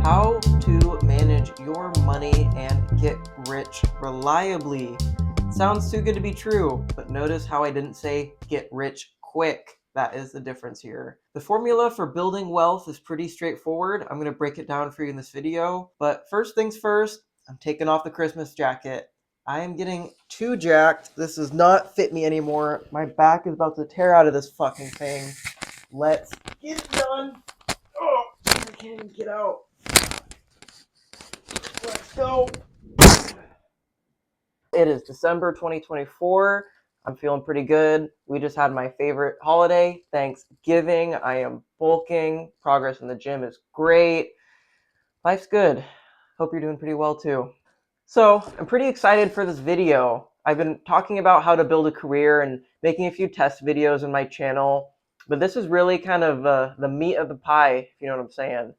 How to manage your money and get rich reliably. Sounds too good to be true, but notice how I didn't say get rich quick. That is the difference here. The formula for building wealth is pretty straightforward. I'm going to break it down for you in this video. But first things first, I'm taking off the Christmas jacket. I am getting too jacked. This does not fit me anymore. My back is about to tear out of this fucking thing. Let's get it done. Oh, I can't even get out. Let's go. It is December 2024. I'm feeling pretty good. We just had my favorite holiday, Thanksgiving. I am bulking. Progress in the gym is great. Life's good. Hope you're doing pretty well too. So I'm pretty excited for this video. I've been talking about how to build a career and making a few test videos on my channel, but this is really kind of the meat of the pie, if you know what I'm saying.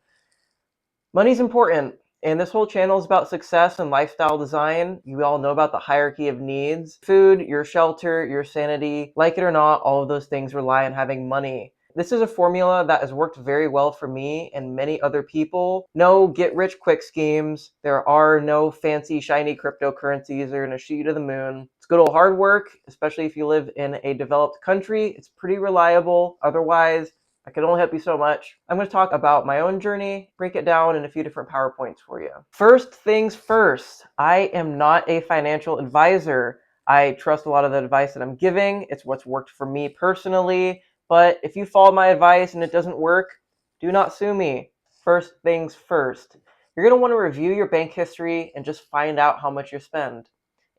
Money's important, and this whole channel is about success and lifestyle design. You all know about the hierarchy of needs. Food, your shelter, your sanity, like it or not, all of those things rely on having money. This is a formula that has worked very well for me and many other people. No get-rich-quick schemes. There are no fancy, shiny cryptocurrencies that are going to shoot you to the moon. It's good old hard work, especially if you live in a developed country. It's pretty reliable. Otherwise, I can only help you so much. I'm going to talk about my own journey, break it down in a few different PowerPoints for you. First things first, I am not a financial advisor. I trust a lot of the advice that I'm giving. It's what's worked for me personally. But if you follow my advice and it doesn't work, do not sue me. First things first, you're going to want to review your bank history and just find out how much you spend.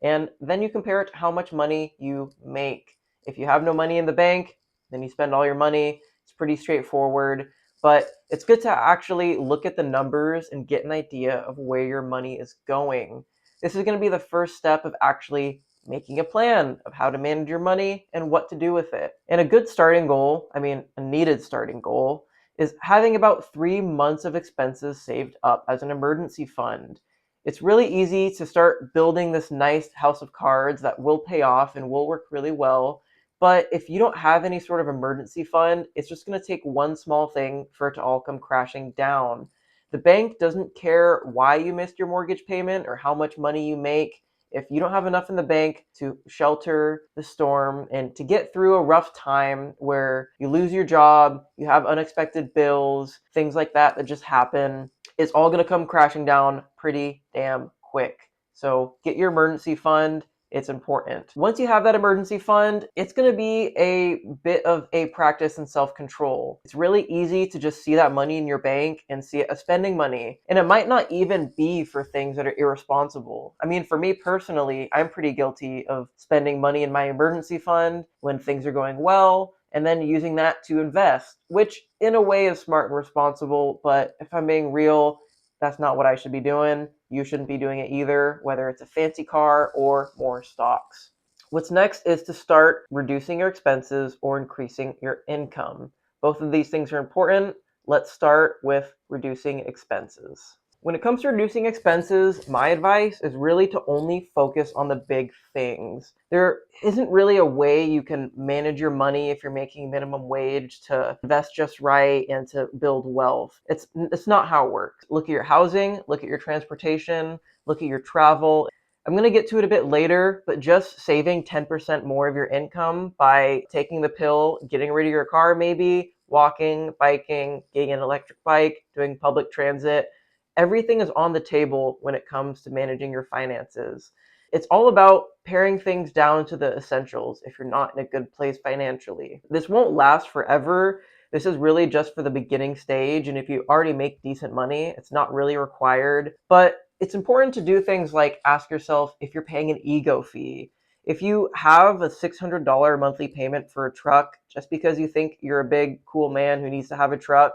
And then you compare it to how much money you make. If you have no money in the bank, then you spend all your money. It's pretty straightforward, but it's good to actually look at the numbers and get an idea of where your money is going. This is going to be the first step of actually making a plan of how to manage your money and what to do with it. And a good starting goal, a needed starting goal, is having about 3 months of expenses saved up as an emergency fund. It's really easy to start building this nice house of cards that will pay off and will work really well. But if you don't have any sort of emergency fund, it's just going to take one small thing for it to all come crashing down. The bank doesn't care why you missed your mortgage payment or how much money you make. If you don't have enough in the bank to shelter the storm and to get through a rough time where you lose your job, you have unexpected bills, things like that just happen, it's all going to come crashing down pretty damn quick. So get your emergency fund. It's important. Once you have that emergency fund, it's going to be a bit of a practice in self-control. It's really easy to just see that money in your bank and see it as spending money. And it might not even be for things that are irresponsible. For me personally, I'm pretty guilty of spending money in my emergency fund when things are going well, and then using that to invest, which in a way is smart and responsible. But if I'm being real, that's not what I should be doing. You shouldn't be doing it either, whether it's a fancy car or more stocks. What's next is to start reducing your expenses or increasing your income. Both of these things are important. Let's start with reducing expenses. When it comes to reducing expenses, my advice is really to only focus on the big things. There isn't really a way you can manage your money if you're making minimum wage to invest just right and to build wealth. It's not how it works. Look at your housing, look at your transportation, look at your travel. I'm going to get to it a bit later, but just saving 10% more of your income by taking the pill, getting rid of your car maybe, walking, biking, getting an electric bike, doing public transit. Everything is on the table when it comes to managing your finances. It's all about paring things down to the essentials if you're not in a good place financially. This won't last forever. This is really just for the beginning stage, and if you already make decent money, it's not really required. But it's important to do things like ask yourself if you're paying an ego fee. If you have a $600 monthly payment for a truck just because you think you're a big, cool man who needs to have a truck,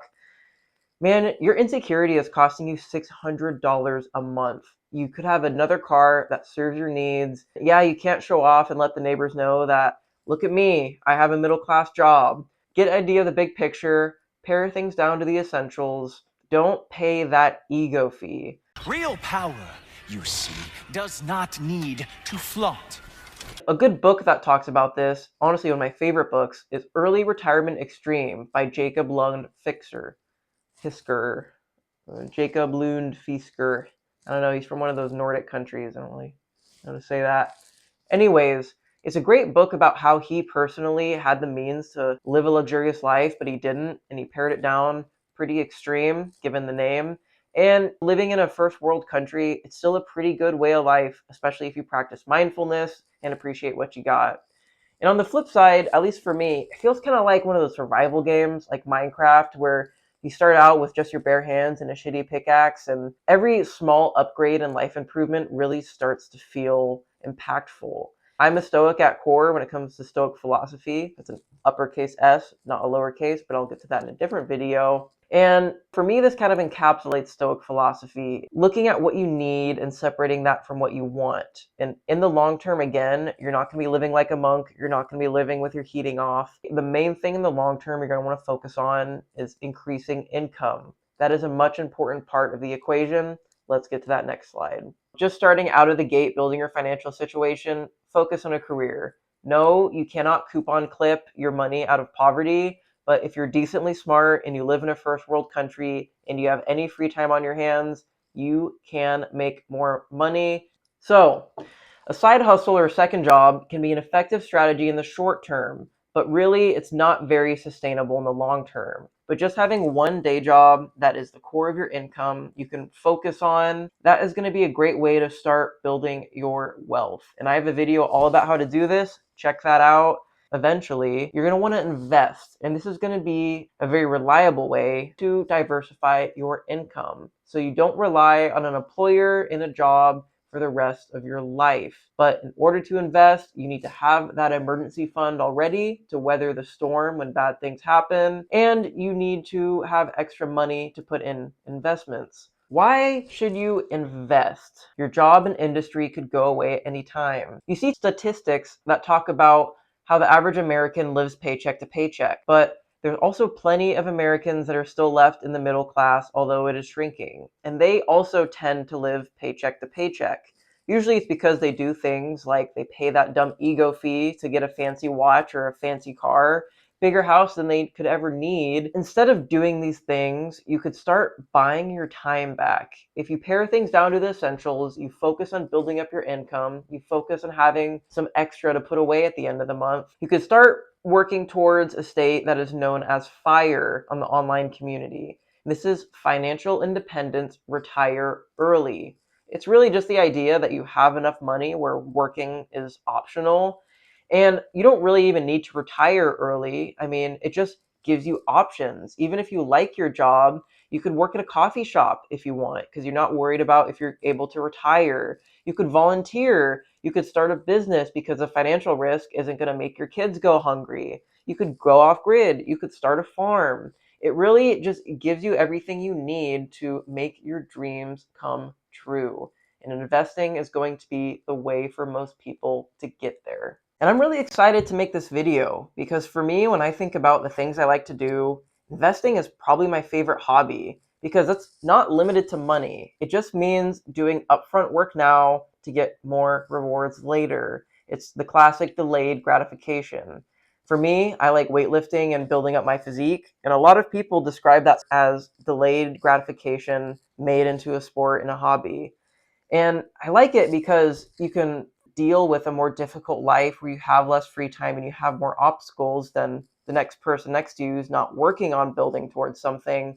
man, your insecurity is costing you $600 a month. You could have another car that serves your needs. Yeah, you can't show off and let the neighbors know that, look at me, I have a middle-class job. Get an idea of the big picture, pare things down to the essentials. Don't pay that ego fee. Real power, you see, does not need to flaunt. A good book that talks about this, honestly one of my favorite books, is Early Retirement Extreme by Jacob Lund Fisker. Jacob Lund Fisker. I don't know, he's from one of those Nordic countries. I don't really know how to say that. Anyways, it's a great book about how he personally had the means to live a luxurious life, but he didn't, and he pared it down pretty extreme, given the name. And living in a first world country, it's still a pretty good way of life, especially if you practice mindfulness and appreciate what you got. And on the flip side, at least for me, it feels kind of like one of those survival games like Minecraft where you start out with just your bare hands and a shitty pickaxe, and every small upgrade and life improvement really starts to feel impactful. I'm a Stoic at core when it comes to Stoic philosophy. It's an uppercase S, not a lowercase, but I'll get to that in a different video. And for me, this kind of encapsulates Stoic philosophy, looking at what you need and separating that from what you want. And in the long term, again, you're not going to be living like a monk. You're not going to be living with your heating off. The main thing in the long term you're going to want to focus on is increasing income. That is a much important part of the equation. Let's get to that next slide. Just starting out of the gate, building your financial situation, focus on a career. No, you cannot coupon clip your money out of poverty. But if you're decently smart and you live in a first world country and you have any free time on your hands, you can make more money. So, a side hustle or a second job can be an effective strategy in the short term, but really it's not very sustainable in the long term. But just having one day job that is the core of your income, you can focus on, that is going to be a great way to start building your wealth. And I have a video all about how to do this. Check that out. Eventually, you're going to want to invest, and this is going to be a very reliable way to diversify your income. So you don't rely on an employer in a job for the rest of your life. But in order to invest, you need to have that emergency fund already to weather the storm when bad things happen, and you need to have extra money to put in investments. Why should you invest? Your job and industry could go away at any time. You see statistics that talk about how the average American lives paycheck to paycheck, but there's also plenty of Americans that are still left in the middle class, although it is shrinking. And they also tend to live paycheck to paycheck. Usually it's because they do things like they pay that dumb ego fee to get a fancy watch or a fancy car, bigger house than they could ever need. Instead of doing these things, you could start buying your time back. If you pare things down to the essentials, you focus on building up your income, you focus on having some extra to put away at the end of the month, you could start working towards a state that is known as FIRE on the online community. This is financial independence, retire early. It's really just the idea that you have enough money where working is optional. And you don't really even need to retire early. I mean, it just gives you options. Even if you like your job, you could work at a coffee shop if you want, because you're not worried about if you're able to retire. You could volunteer. You could start a business because the financial risk isn't going to make your kids go hungry. You could go off grid. You could start a farm. It really just gives you everything you need to make your dreams come true. And investing is going to be the way for most people to get there. And I'm really excited to make this video because for me, when I think about the things I like to do, investing is probably my favorite hobby because it's not limited to money. It just means doing upfront work now to get more rewards later. It's the classic delayed gratification. For me, I like weightlifting and building up my physique, and a lot of people describe that as delayed gratification made into a sport and a hobby. And I like it because you can deal with a more difficult life where you have less free time and you have more obstacles than the next person next to you who's not working on building towards something.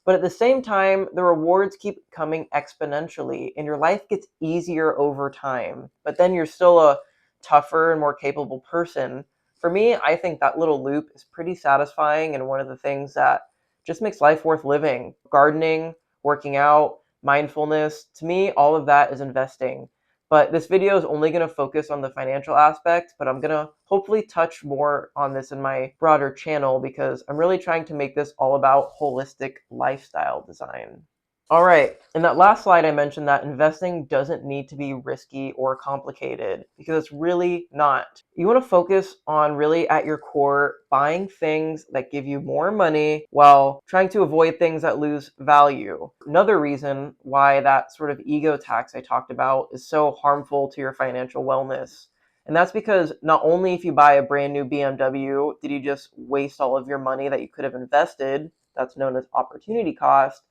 But at the same time, the rewards keep coming exponentially and your life gets easier over time. But then you're still a tougher and more capable person. For me, I think that little loop is pretty satisfying and one of the things that just makes life worth living. Gardening, working out, mindfulness, to me, all of that is investing. But this video is only going to focus on the financial aspect, but I'm going to hopefully touch more on this in my broader channel because I'm really trying to make this all about holistic lifestyle design. All right, in that last slide, I mentioned that investing doesn't need to be risky or complicated because it's really not. You want to focus on really at your core, buying things that give you more money while trying to avoid things that lose value. Another reason why that sort of ego tax I talked about is so harmful to your financial wellness. And that's because not only if you buy a brand new BMW, did you just waste all of your money that you could have invested, that's known as opportunity cost,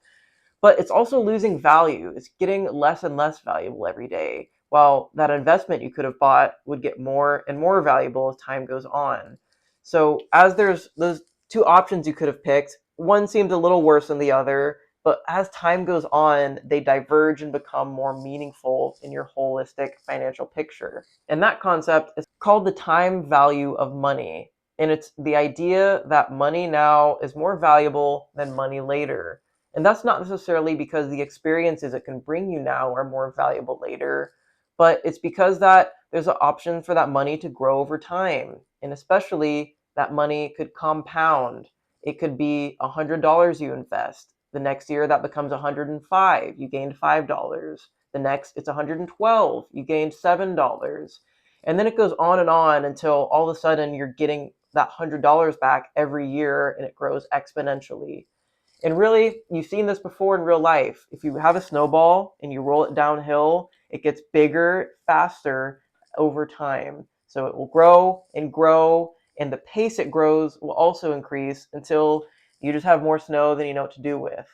but it's also losing value. It's getting less and less valuable every day, while that investment you could have bought would get more and more valuable as time goes on. So as there's those two options you could have picked, one seems a little worse than the other, but as time goes on, they diverge and become more meaningful in your holistic financial picture. And that concept is called the time value of money. And it's the idea that money now is more valuable than money later. And that's not necessarily because the experiences it can bring you now are more valuable later, but it's because that there's an option for that money to grow over time. And especially that money could compound. It could be $100 you invest. The next year that becomes 105, you gained $5. The next it's 112, you gained $7. And then it goes on until all of a sudden you're getting that $100 back every year and it grows exponentially. And really, you've seen this before in real life. If you have a snowball and you roll it downhill, it gets bigger, faster over time. So it will grow and grow, and the pace it grows will also increase until you just have more snow than you know what to do with.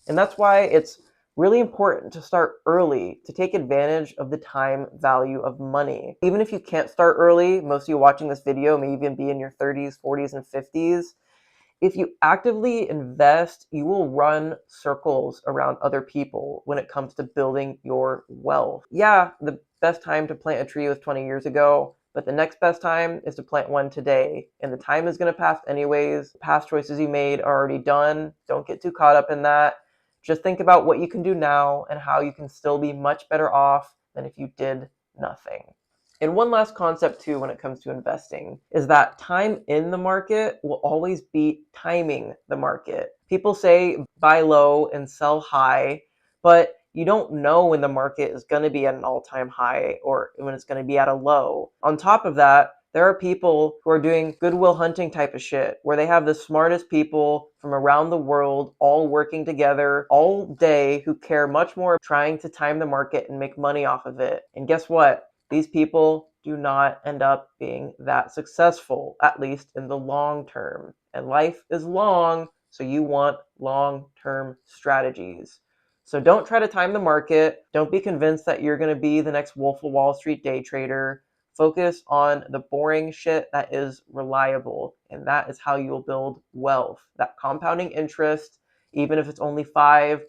And that's why it's really important to start early to take advantage of the time value of money. Even if you can't start early, most of you watching this video may even be in your 30s, 40s, and 50s. If you actively invest, you will run circles around other people when it comes to building your wealth. Yeah, the best time to plant a tree was 20 years ago, but the next best time is to plant one today. And the time is going to pass anyways. Past choices you made are already done. Don't get too caught up in that. Just think about what you can do now and how you can still be much better off than if you did nothing. And one last concept too when it comes to investing is that time in the market will always beat timing the market. People say buy low and sell high, but you don't know when the market is going to be at an all-time high or when it's going to be at a low. On top of that, there are people who are doing goodwill hunting type of shit where they have the smartest people from around the world all working together all day who care much more trying to time the market and make money off of it. And guess what? These people do not end up being that successful, at least in the long term. And life is long, so you want long-term strategies. So don't try to time the market. Don't be convinced that you're going to be the next Wolf of Wall Street day trader. Focus on the boring shit that is reliable, and that is how you will build wealth. That compounding interest, even if it's only 5-10%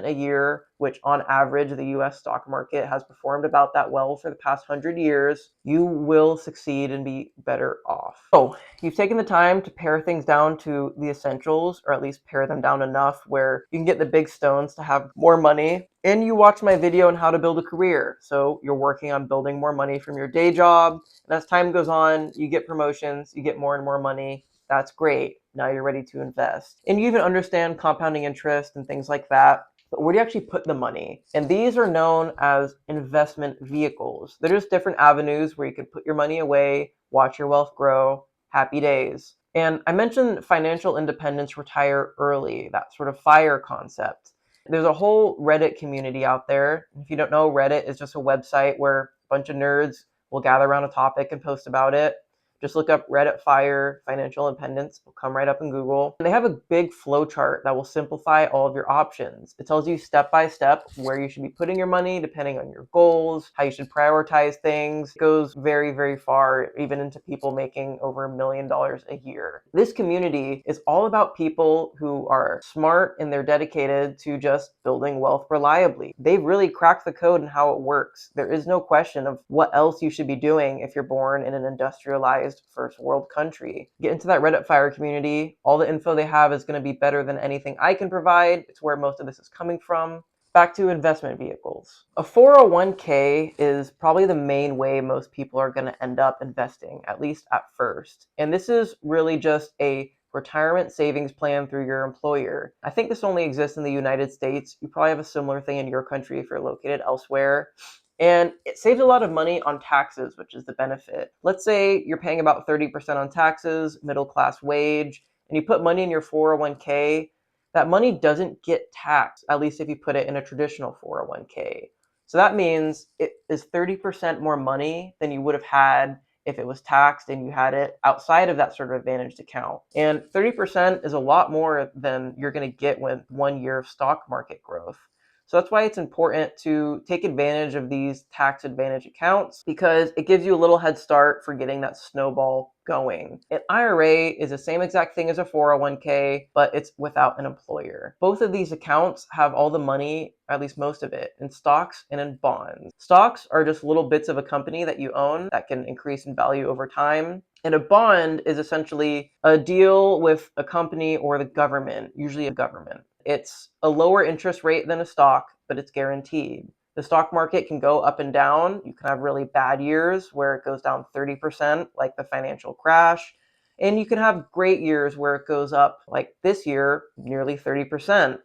a year, which on average the US stock market has performed about that well for the past 100 years, you will succeed and be better off. So you've taken the time to pare things down to the essentials, or at least pare them down enough where you can get the big stones to have more money. And you watched my video on how to build a career. So you're working on building more money from your day job. And as time goes on, you get promotions, you get more and more money. That's great. Now you're ready to invest. And you even understand compounding interest and things like that. But where do you actually put the money? And these are known as investment vehicles. They're just different avenues where you can put your money away, watch your wealth grow. Happy days. And I mentioned financial independence, retire early, that sort of FIRE concept. There's a whole Reddit community out there. If you don't know, Reddit is just a website where a bunch of nerds will gather around a topic and post about it. Just look up Reddit FIRE financial independence. It'll come right up in Google. And they have a big flow chart that will simplify all of your options. It tells you step by step where you should be putting your money depending on your goals, how you should prioritize things. It goes very, very far, even into people making over $1 million a year. This community is all about people who are smart and they're dedicated to just building wealth reliably. They've really cracked the code in how it works. There is no question of what else you should be doing if you're born in an industrialized first world country. Get into that Reddit FIRE community. All the info they have is going to be better than anything I can provide. It's where most of this is coming from. Back to investment vehicles. A 401k is probably the main way most people are going to end up investing, at least at first. And this is really just a retirement savings plan through your employer. I think this only exists in the United States. You probably have a similar thing in your country if you're located elsewhere. And it saves a lot of money on taxes, which is the benefit. Let's say you're paying about 30% on taxes, middle class wage, and you put money in your 401k. That money doesn't get taxed, at least if you put it in a traditional 401k. So that means it is 30% more money than you would have had if it was taxed and you had it outside of that sort of advantaged account. And 30% is a lot more than you're going to get with 1 year of stock market growth. So that's why it's important to take advantage of these tax advantage accounts, because it gives you a little head start for getting that snowball going. An IRA is the same exact thing as a 401k, but it's without an employer. Both of these accounts have all the money, at least most of it, in stocks and in bonds. Stocks are just little bits of a company that you own that can increase in value over time. And a bond is essentially a deal with a company or the government, usually a government. It's a lower interest rate than a stock, but it's guaranteed. The stock market can go up and down. You can have really bad years where it goes down 30%, like the financial crash. And you can have great years where it goes up, like this year, nearly 30%.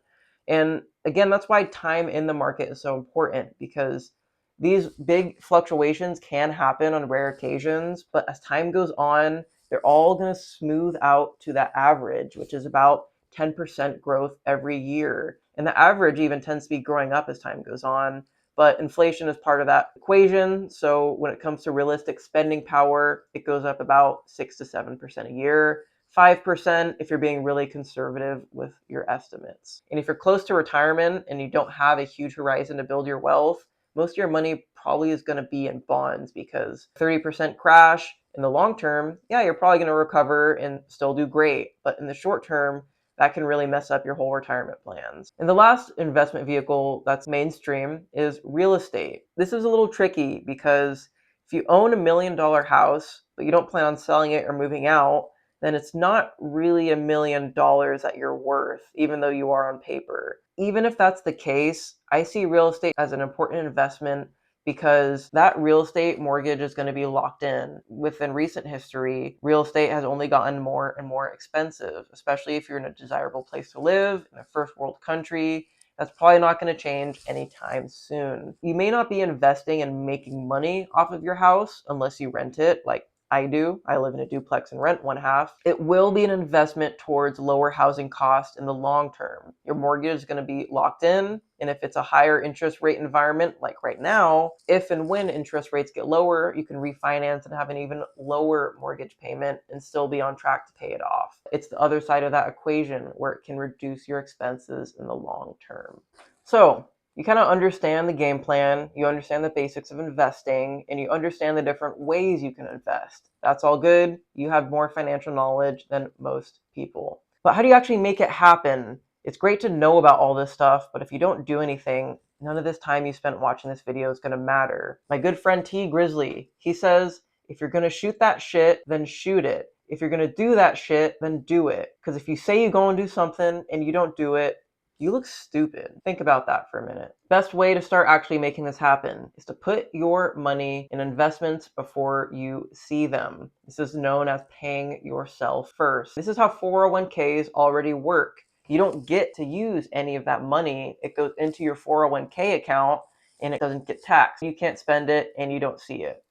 And again, that's why time in the market is so important, because these big fluctuations can happen on rare occasions, but as time goes on, they're all going to smooth out to that average, which is about 10% growth every year. And the average even tends to be growing up as time goes on. But inflation is part of that equation. So when it comes to realistic spending power, it goes up about 6 to 7% a year. 5% if you're being really conservative with your estimates. And if you're close to retirement and you don't have a huge horizon to build your wealth, most of your money probably is going to be in bonds, because 30% crash in the long term, yeah, you're probably going to recover and still do great. But in the short term, that can really mess up your whole retirement plans. And the last investment vehicle that's mainstream is real estate. This is a little tricky because if you own $1 million house, but you don't plan on selling it or moving out, then it's not really $1 million that you're worth, even though you are on paper. Even if that's the case, I see real estate as an important investment, because that real estate mortgage is going to be locked in. Within recent history, real estate has only gotten more and more expensive, especially if you're in a desirable place to live in a first world country. That's probably not going to change anytime soon. You may not be investing and making money off of your house unless you rent it, like I do. I live in a duplex and rent one half. It will be an investment towards lower housing costs in the long term. Your mortgage is going to be locked in. And if it's a higher interest rate environment, like right now, if and when interest rates get lower, you can refinance and have an even lower mortgage payment and still be on track to pay it off. It's the other side of that equation where it can reduce your expenses in the long term. So you kind of understand the game plan, you understand the basics of investing, and you understand the different ways you can invest. That's all good. You have more financial knowledge than most people. But how do you actually make it happen? It's great to know about all this stuff, but if you don't do anything, none of this time you spent watching this video is going to matter. My good friend T Grizzly, he says, if you're going to shoot that shit, then shoot it. If you're going to do that shit, then do it. Because if you say you go and do something and you don't do it, you look stupid. Think about that for a minute. Best way to start actually making this happen is to put your money in investments before you see them. This is known as paying yourself first. This is how 401ks already work. You don't get to use any of that money. It goes into your 401k account and it doesn't get taxed. You can't spend it and you don't see it.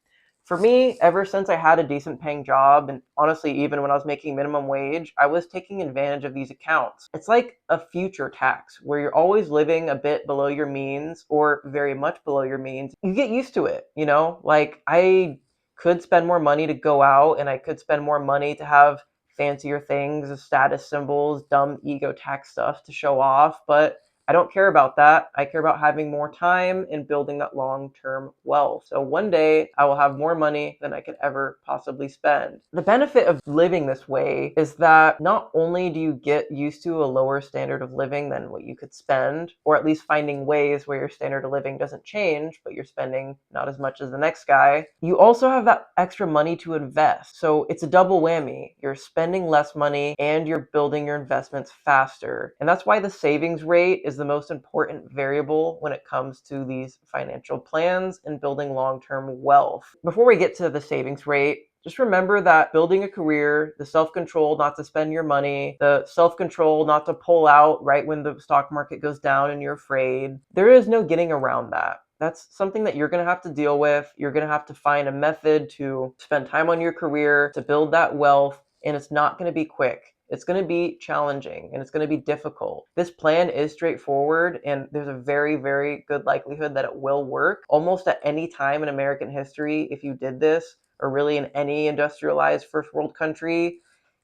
For me, ever since I had a decent paying job, and honestly, even when I was making minimum wage, I was taking advantage of these accounts. It's like a future tax where you're always living a bit below your means or very much below your means. You get used to it, you know? Like, I could spend more money to go out and I could spend more money to have fancier things, status symbols, dumb ego tax stuff to show off, but I don't care about that. I care about having more time and building that long-term wealth. So one day I will have more money than I could ever possibly spend. The benefit of living this way is that not only do you get used to a lower standard of living than what you could spend, or at least finding ways where your standard of living doesn't change, but you're spending not as much as the next guy, you also have that extra money to invest. So it's a double whammy. You're spending less money and you're building your investments faster. And that's why the savings rate is the most important variable when it comes to these financial plans and building long-term wealth. Before we get to the savings rate, just remember that building a career, the self-control not to spend your money, the self-control not to pull out right when the stock market goes down and you're afraid, there is no getting around that. That's something that you're going to have to deal with. You're going to have to find a method to spend time on your career, to build that wealth, and it's not going to be quick. It's going to be challenging and it's going to be difficult. This plan is straightforward and there's a very, very good likelihood that it will work almost at any time in American history. If you did this, or really in any industrialized first world country,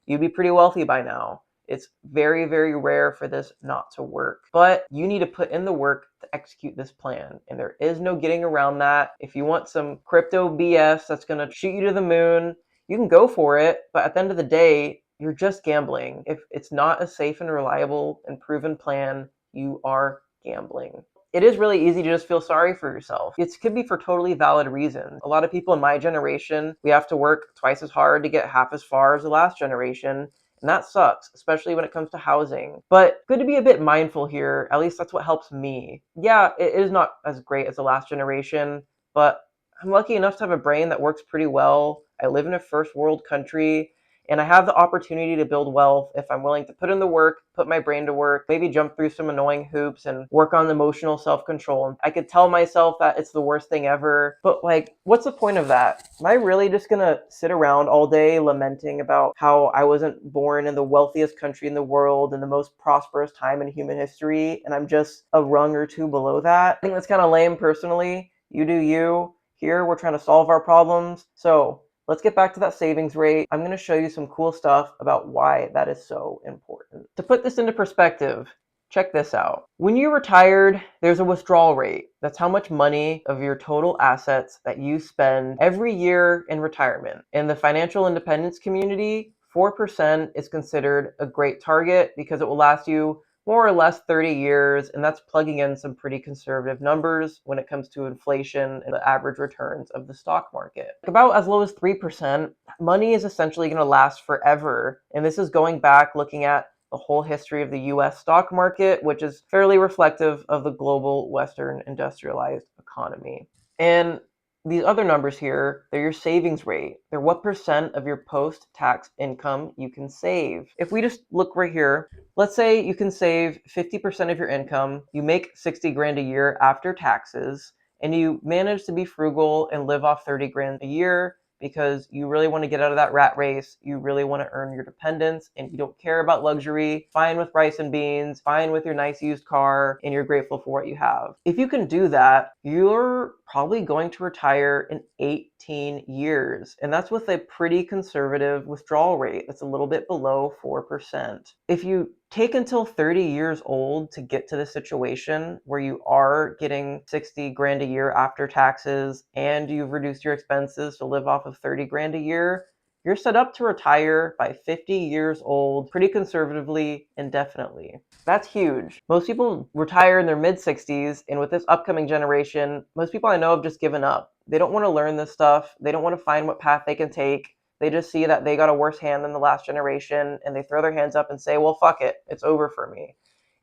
you'd be pretty wealthy by now. It's very, very rare for this not to work. But you need to put in the work to execute this plan. And there is no getting around that. If you want some crypto BS that's going to shoot you to the moon, you can go for it. But at the end of the day, you're just gambling. If it's not a safe and reliable and proven plan, you are gambling. It is really easy to just feel sorry for yourself. It could be for totally valid reasons. A lot of people in my generation, we have to work twice as hard to get half as far as the last generation. And that sucks, especially when it comes to housing. But good to be a bit mindful here. At least that's what helps me. Yeah, it is not as great as the last generation, but I'm lucky enough to have a brain that works pretty well. I live in a first world country, and I have the opportunity to build wealth if I'm willing to put in the work, put my brain to work, maybe jump through some annoying hoops and work on emotional self-control. I could tell myself that it's the worst thing ever, but like, what's the point of that? Am I really just gonna sit around all day lamenting about how I wasn't born in the wealthiest country in the world in the most prosperous time in human history, and I'm just a rung or two below that? I think that's kind of lame personally. You do you. Here, we're trying to solve our problems. So let's get back to that savings rate. I'm going to show you some cool stuff about why that is so important. To put this into perspective, check this out. When you're retired, there's a withdrawal rate. That's how much money of your total assets that you spend every year in retirement. In the financial independence community, 4% is considered a great target because it will last you more or less 30 years, and that's plugging in some pretty conservative numbers when it comes to inflation and the average returns of the stock market. About as low as 3%, money is essentially going to last forever, and this is going back looking at the whole history of the US stock market, which is fairly reflective of the global Western industrialized economy. And these other numbers here, they're your savings rate. They're what percent of your post-tax income you can save. If we just look right here, let's say you can save 50% of your income, you make 60 grand a year after taxes, and you manage to be frugal and live off 30 grand a year because you really want to get out of that rat race, you really want to earn your dependence, and you don't care about luxury, fine with rice and beans, fine with your nice used car, and you're grateful for what you have. If you can do that, you're probably going to retire in 18 years, and that's with a pretty conservative withdrawal rate. That's a little bit below 4%. If you take until 30 years old to get to the situation where you are getting 60 grand a year after taxes and you've reduced your expenses to live off of 30 grand a year, you're set up to retire by 50 years old pretty conservatively indefinitely. That's huge. Most people retire in their mid-60s, and with this upcoming generation, most people I know have just given up. They don't want to learn this stuff. They don't want to find what path they can take. They just see that they got a worse hand than the last generation, and they throw their hands up and say, well, fuck it, it's over for me.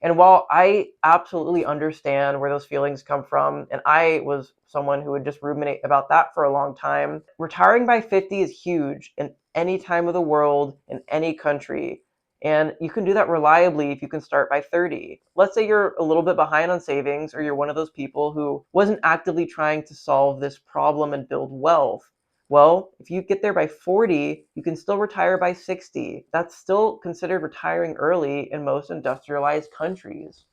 And while I absolutely understand where those feelings come from, and I was someone who would just ruminate about that for a long time, retiring by 50 is huge in any time of the world, in any country. And you can do that reliably if you can start by 30. Let's say you're a little bit behind on savings, or you're one of those people who wasn't actively trying to solve this problem and build wealth. Well, if you get there by 40, you can still retire by 60. That's still considered retiring early in most industrialized countries.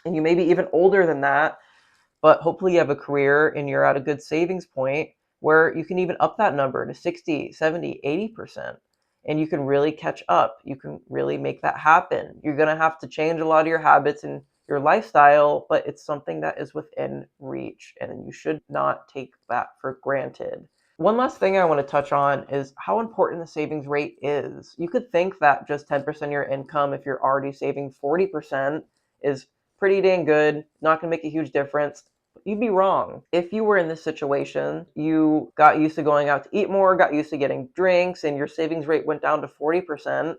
And you may be even older than that, but hopefully you have a career and you're at a good savings point where you can even up that number to 60, 70, 80%. And you can really catch up. You can really make that happen. You're going to have to change a lot of your habits and your lifestyle, but it's something that is within reach, and you should not take that for granted. One last thing I want to touch on is how important the savings rate is. You could think that just 10% of your income, if you're already saving 40%, is pretty dang good, not going to make a huge difference. But you'd be wrong. If you were in this situation, you got used to going out to eat more, got used to getting drinks, and your savings rate went down to 40%,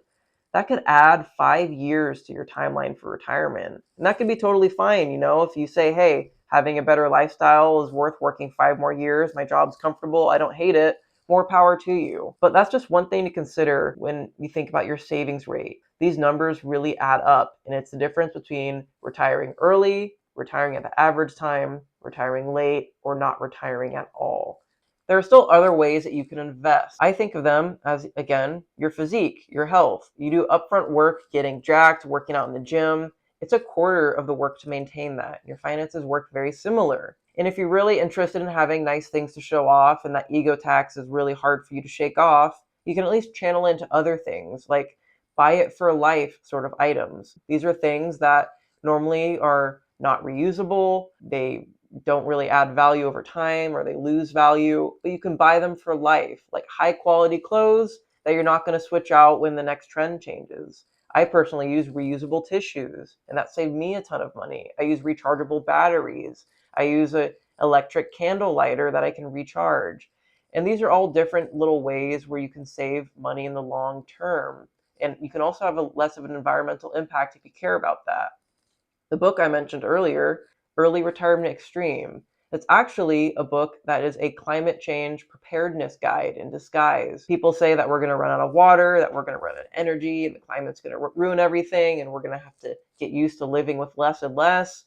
that could add 5 years to your timeline for retirement. And that could be totally fine, if you say, hey, having a better lifestyle is worth working 5 more years, my job's comfortable, I don't hate it, more power to you. But that's just one thing to consider when you think about your savings rate. These numbers really add up, and it's the difference between retiring early, retiring at the average time, retiring late, or not retiring at all. There are still other ways that you can invest. I think of them as, again, your physique, your health. You do upfront work getting jacked, working out in the gym. it's a quarter of the work to maintain that. Your finances work very similar. And if you're really interested in having nice things to show off and that ego tax is really hard for you to shake off, you can at least channel into other things like buy it for life sort of items. These are things that normally are not reusable. They don't really add value over time or they lose value, but you can buy them for life, like high quality clothes that you're not going to switch out when the next trend changes. I personally use reusable tissues, and that saved me a ton of money. I use rechargeable batteries. I use an electric candle lighter that I can recharge. And these are all different little ways where you can save money in the long term. And you can also have less of an environmental impact if you care about that. The book I mentioned earlier, Early Retirement Extreme, it's actually a book that is a climate change preparedness guide in disguise. People say that we're going to run out of water, that we're going to run out of energy, and the climate's going to ruin everything, and we're going to have to get used to living with less and less.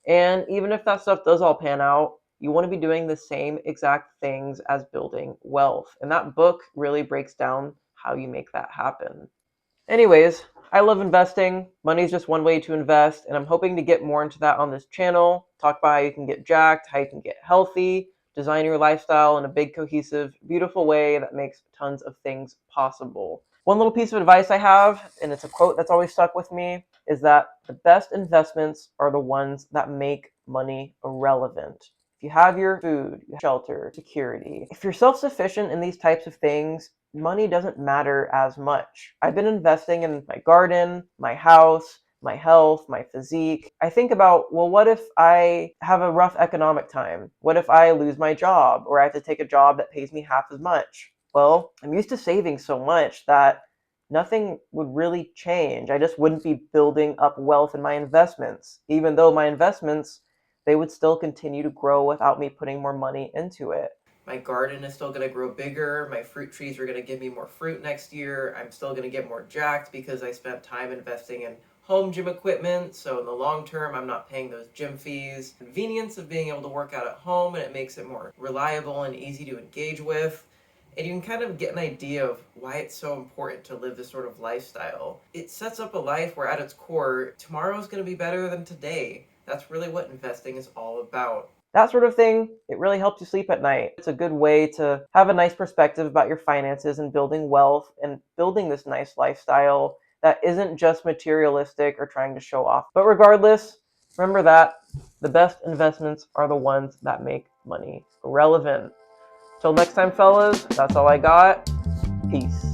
And even if that stuff does all pan out, you want to be doing the same exact things as building wealth. And that book really breaks down how you make that happen. Anyways, I love investing. Money's just one way to invest, and I'm hoping to get more into that on this channel. Talk about how you can get jacked, how you can get healthy, design your lifestyle in a big, cohesive, beautiful way that makes tons of things possible. One little piece of advice I have, and it's a quote that's always stuck with me, is that the best investments are the ones that make money irrelevant. If you have your food, your shelter, security, if you're self-sufficient in these types of things, money doesn't matter as much. I've been investing in my garden, my house, my health, my physique. I think about, well, what if I have a rough economic time? What if I lose my job or I have to take a job that pays me half as much? Well, I'm used to saving so much that nothing would really change. I just wouldn't be building up wealth in my investments, even though my investments, they would still continue to grow without me putting more money into it. My garden is still going to grow bigger. My fruit trees are going to give me more fruit next year. I'm still going to get more jacked because I spent time investing in home gym equipment. So in the long term, I'm not paying those gym fees. Convenience of being able to work out at home, and it makes it more reliable and easy to engage with. And you can kind of get an idea of why it's so important to live this sort of lifestyle. It sets up a life where at its core, tomorrow is going to be better than today. That's really what investing is all about. That sort of thing, it really helps you sleep at night. It's a good way to have a nice perspective about your finances and building wealth and building this nice lifestyle that isn't just materialistic or trying to show off. But regardless, remember that the best investments are the ones that make money relevant. Till next time, fellas, that's all I got. Peace.